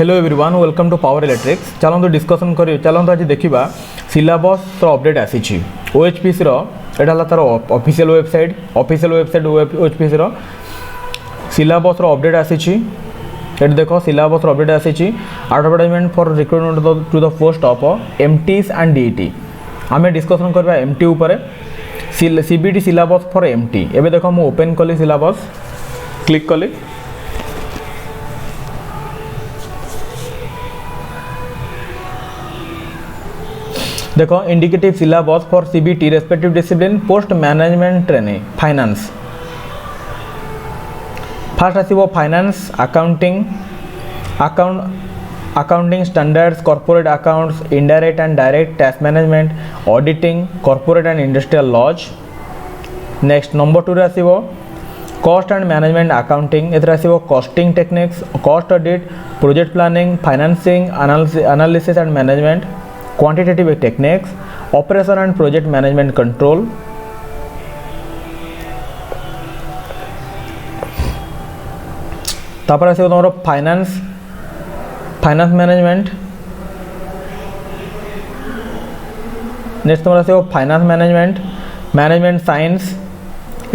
Hello everyone welcome to power electrics. चलते discussion कर चलते आज देखा सिलेबस अपडेट आसी ओएचपीसी एटा तार official website OHPC syllabus update आसी देख सिलेबस अपडेट आसी advertisement for recruitment to the post of MTs and DET आम डिस्कसन करबा एमटी उपर सीबीटी सिलेबस फॉर एमटी। एबे देख मु ओपन कली सिलेबस क्लिक कली देखो indicative syllabus for CBT respective discipline post management training finance fast आसीबो finance accounting standards corporate accounts indirect and direct tax management auditing corporate and industrial laws. Next number 2 रे आसीबो cost and management accounting एथरा आसीबो costing techniques cost audit project planning financing analysis and management quantitative techniques operation and project management control। तापर आसे तमरो finance management. Next तमरो आसे finance management science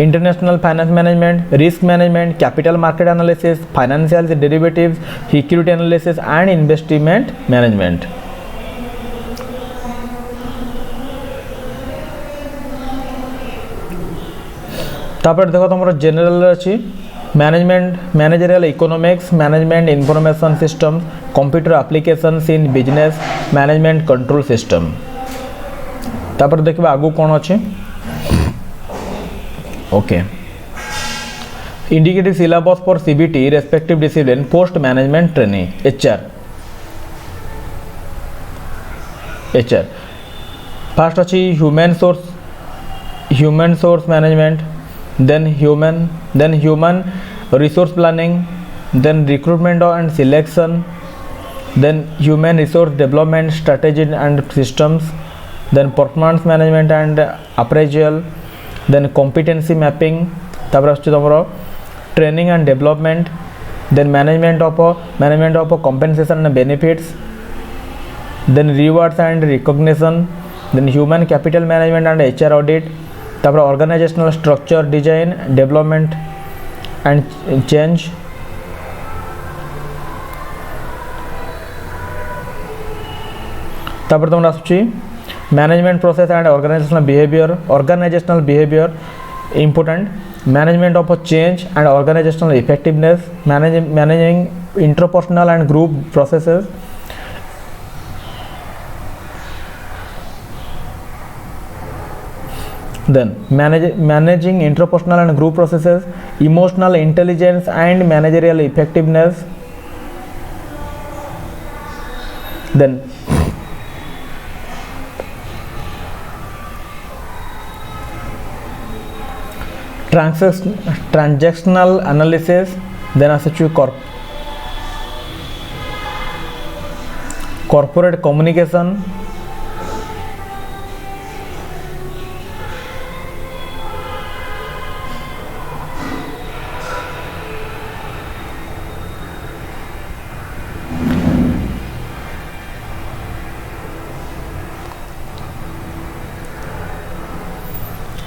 international finance management risk management capital market analysis financial derivatives security analysis and investment management. तापर देखो तुम general अच्छी managerial economics management information system computer applications in business management control system. तापर देखिए आगु कौन अच्छी okay indicative syllabus for CBT respective discipline post management training HR fast अच्छी human source management then human resource planning then recruitment and selection then human resource development strategy and systems then performance management and appraisal then competency mapping तापर आछे तमरो training and development then management of compensation and benefits then rewards and recognition then human capital management and HR audit तापर organisational structure design development and change. तापर तुम आसुची management process and organisational behaviour important management of change and organisational effectiveness managing interpersonal and group processes then managing interpersonal and group processes emotional intelligence and managerial effectiveness then transactional analysis then asachu corporate communication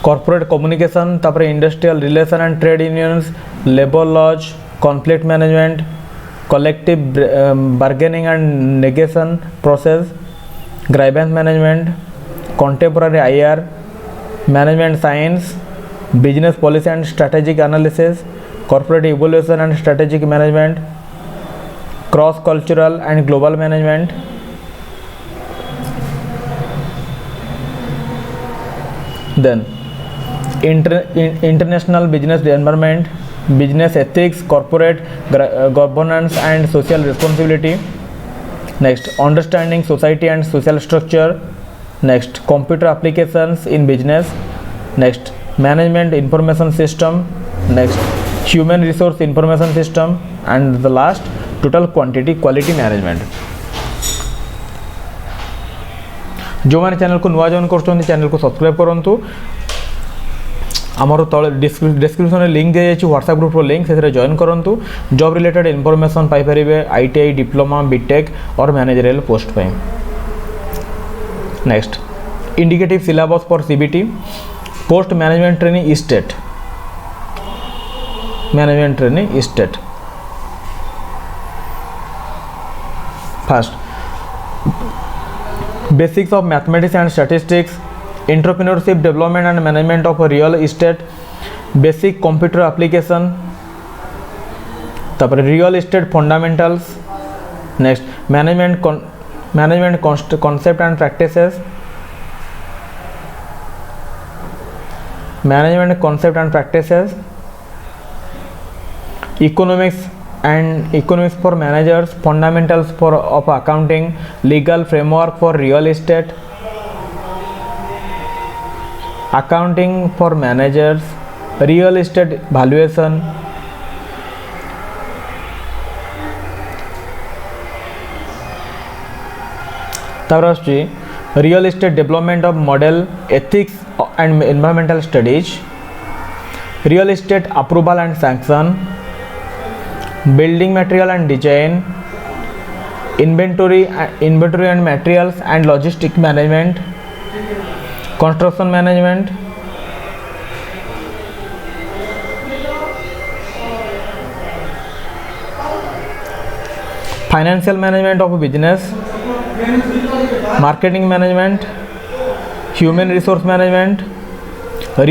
corporate communication तापर industrial relation and trade unions labour laws conflict management collective bargaining and negotiation process grievance management contemporary IR management science business policy and strategic analysis corporate evolution and strategic management cross cultural and global management then international business environment business ethics corporate governance and social responsibility next understanding society and social structure next computer applications in business next management information system next human resource information system and the last total quality management। जो मैंने channel को नुआ join कर channel को subscribe करूँ आमर तले description link दिया जाए व्हाट्सएप ग्रुप लिंक से जॉइन करूँ जॉब रिलेटेड इनफॉरमेशन पाइपर आईटीआई डिप्लोमा बीटेक और मैनेजरियल पोस्ट पे। Next indicative syllabus for CBT post management training state management training state. First basics of mathematics and statistics entrepreneurship development and management of real estate basic computer application तापर real estate fundamentals. Next management concept and practices management concept and practices economics for managers fundamentals for of accounting legal framework for real estate accounting for managers real estate valuation real estate development of model ethics and environmental studies real estate approval and sanction building material and design inventory and materials and logistic management construction management financial management of business marketing management human resource management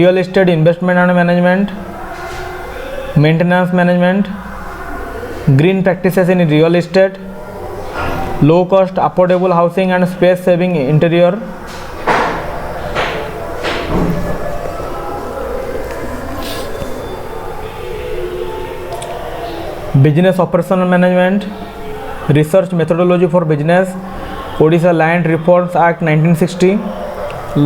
real estate investment and management maintenance management green practices in real estate low cost affordable housing and space saving interior business operational management research methodology for business Odisha Land Reforms Act 1960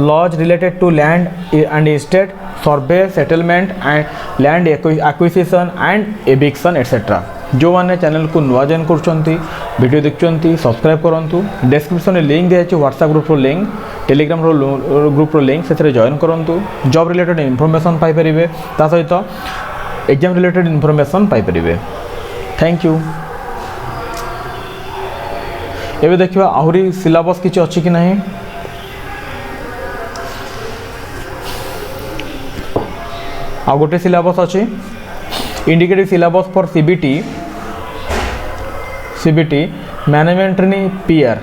laws related to land and estate survey settlement and land acquisition and eviction etc. जो मैंने channel को नुआ join कर देखुं subscribe करूँ description link दिखाई WhatsApp group link Telegram group link से join करूँ job related information Piper ता सहित exam related information Piper. Thank you. एबे देखिए आहरी सिलेबस किसी अच्छी कि नहीं आ गोटे सिलेबस अच्छी indicative syllabus for CBT management training PR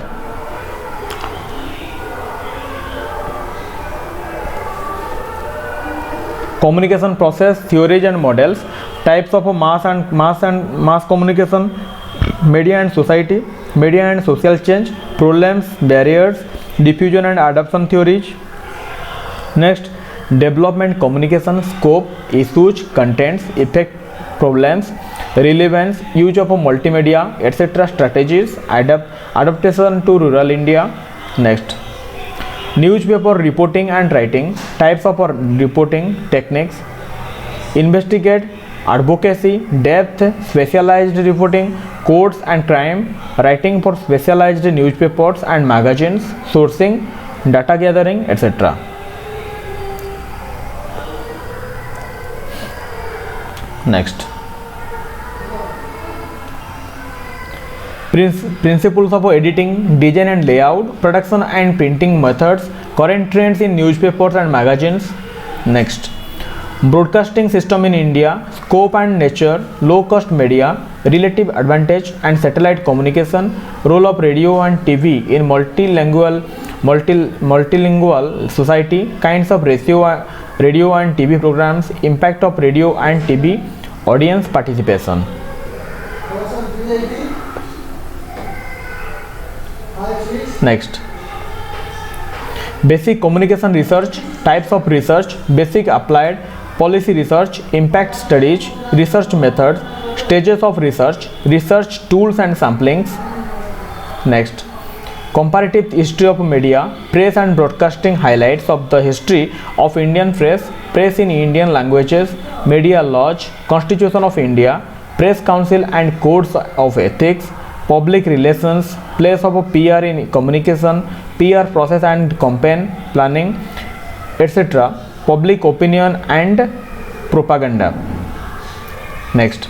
communication process theories and models types of mass communication media and society media and social change problems barriers diffusion and adoption theories. Next development communication scope issues contents effect problems relevance use of multimedia etc strategies adaptation to rural India. Next newspaper reporting and writing types of reporting techniques investigate advocacy depth specialized reporting courts and crime writing for specialized newspapers and magazines sourcing data gathering etc. Next principles of editing design and layout production and printing methods current trends in newspapers and magazines. Next broadcasting system in India scope and nature low cost media relative advantage and satellite communication role of radio and TV in multilingual society kinds of radio and TV programs impact of radio and TV audience participation. Next basic communication research types of research basic applied policy research impact studies research methods stages of research research tools and samplings. Next comparative history of media press and broadcasting highlights of the history of Indian press in Indian languages media laws constitution of India press council and codes of ethics public relations place of PR in communication PR process and campaign planning etc. public opinion and propaganda. Next,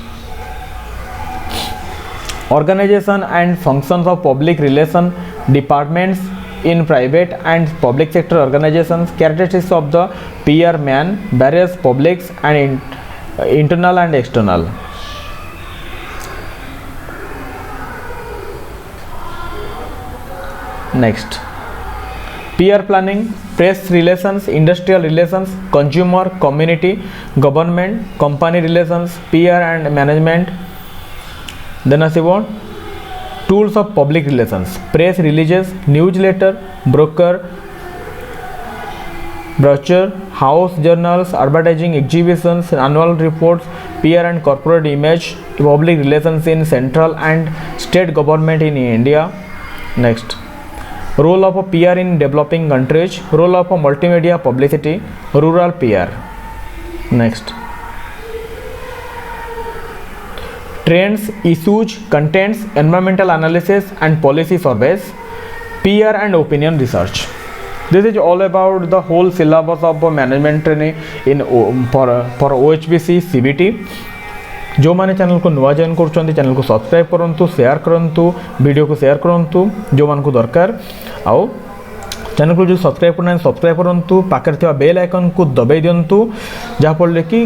organization and functions of public relation departments in private and public sector organizations. Characteristics of the PR man, various publics and internal and external. Next, PR planning, press relations, industrial relations, consumer, community, government, company relations, PR and management. Then ଆସିବ tools of public relations, press releases, newsletter, brochure, house journals, advertising, exhibitions, annual reports, PR and corporate image, public relations in central and state government in India. Next, role of a PR in developing countries, role of a multimedia publicity, rural PR. Next, trends, issues, contents, environmental analysis and policy surveys, PR and opinion research. This is all about the whole syllabus of management training in for OHBC CBT. जो माने channel को नुआ join कर channel को subscribe करंतु, share करंतु, video को share करंतु जो मान को दरकार आओ चैनल को जो सब्सक्राइब करना सब्सक्राइब करंतु, पाखरे थिबा बेल आइकन को दबाई दियंतु जहाँ फल कि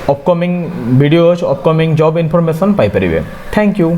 upcoming videos upcoming job information पाई परिबे। Thank you.